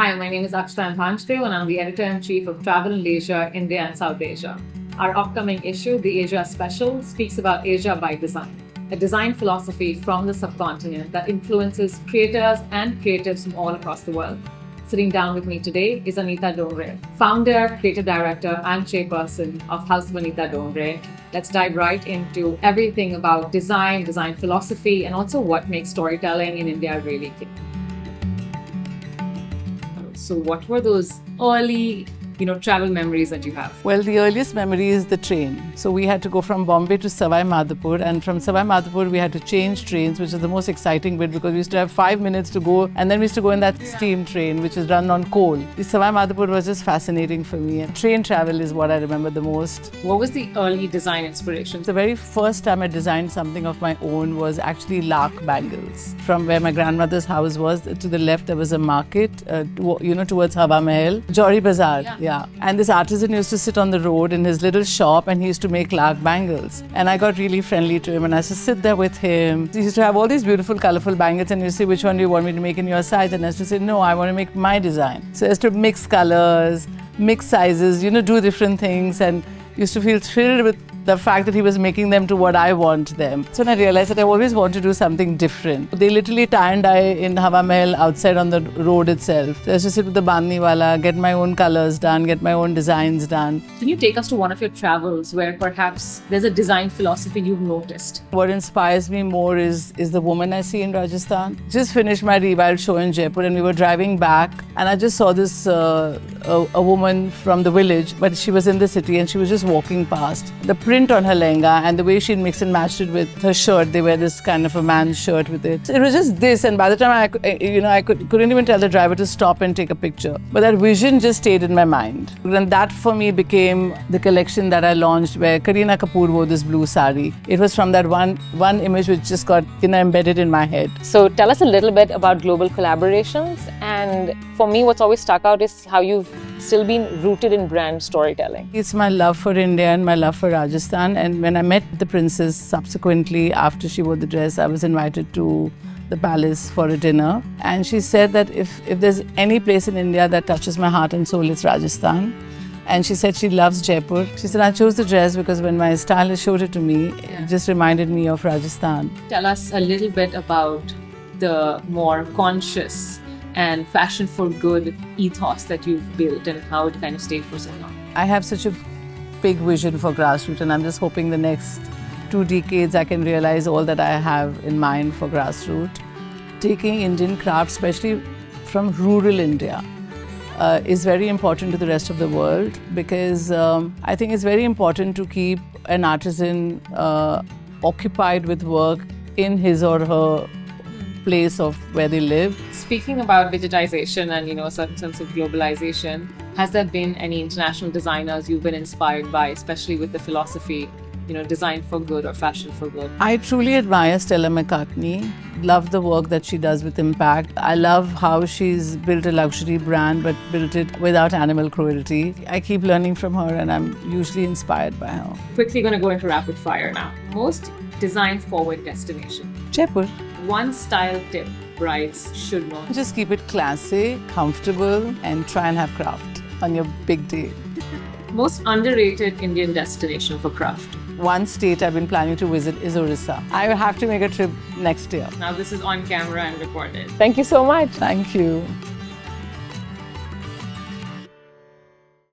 Hi, my name is Akshita M, Bhanj Deo, and I'm the editor-in-chief of Travel+Leisure, India and South Asia. Our upcoming issue, the Asia Special, speaks about Asia by design, a design philosophy from the subcontinent that influences creators and creatives from all across the world. Sitting down with me today is Anita Dongre, founder, creative director, and chairperson of House of Anita Dongre. Let's dive right into everything about design philosophy, and also what makes storytelling in India really tick. So what were those early travel memories that you have? Well, the earliest memory is the train. So we had to go from Bombay to Savai Madhopur, and from Savai Madhopur we had to change trains, which is the most exciting bit because we used to have 5 minutes to go, and then we used to go in that steam train which is run on coal. The Savai Madhopur was just fascinating for me, and train travel is what I remember the most. What was the early design inspiration? The very first time I designed something of my own was actually lark bangles. From where my grandmother's house was, to the left there was a market, towards Hawa Mahal, Jori Bazaar. Yeah. And this artisan used to sit on the road in his little shop, and he used to make lark bangles. And I got really friendly to him, and I used to sit there with him. He used to have all these beautiful, colorful bangles, and you say, which one do you want me to make in your size? And I used to say, no, I want to make my design. So I used to mix colors, mix sizes, do different things, and used to feel thrilled with the fact that he was making them to what I want them. So when I realized that I always want to do something different. They literally tie and dye in Hawa Mahal outside on the road itself. So I used to sit with the bandhni wala, get my own colors done, get my own designs done. Can you take us to one of your travels where perhaps there's a design philosophy you've noticed? What inspires me more is the woman I see in Rajasthan. Just finished my rewild show in Jaipur, and we were driving back, and I just saw this a woman from the village, but she was in the city, and she was just walking past. The print on her lehenga and the way she'd mixed and matched it with her shirt, they wear this kind of a man's shirt with it. It was just this, and by the time I couldn't even tell the driver to stop and take a picture. But that vision just stayed in my mind. And that for me became the collection that I launched, where Kareena Kapoor wore this blue sari. It was from that one image which just got embedded in my head. So tell us a little bit about global collaborations, and for me what's always stuck out is how you've still been rooted in brand storytelling. It's my love for India and my love for Rajasthan. And when I met the princess subsequently, after she wore the dress, I was invited to the palace for a dinner. And she said that if there's any place in India that touches my heart and soul, it's Rajasthan. And she said she loves Jaipur. She said, I chose the dress because when my stylist showed it to me, it just reminded me of Rajasthan. Tell us a little bit about the more conscious and fashion for good ethos that you've built and how it kind of stayed for so long. I have such a big vision for grassroots, and I'm just hoping the next 2 decades I can realize all that I have in mind for grassroots. Taking Indian craft, especially from rural India, is very important to the rest of the world, because I think it's very important to keep an artisan occupied with work in his or her place of where they live. Speaking about digitization and a certain sense of globalization, has there been any international designers you've been inspired by, especially with the philosophy, design for good or fashion for good? I truly admire Stella McCartney. Love the work that she does with impact. I love how she's built a luxury brand but built it without animal cruelty. I keep learning from her, and I'm usually inspired by her. Quickly going to go into rapid fire now. Most design forward destination? Jaipur. One style tip brides should know. Just keep it classy, comfortable, and try and have craft on your big day. Most underrated Indian destination for craft? One state I've been planning to visit is Orissa. I will have to make a trip next year. Now this is on camera and recorded. Thank you so much. Thank you.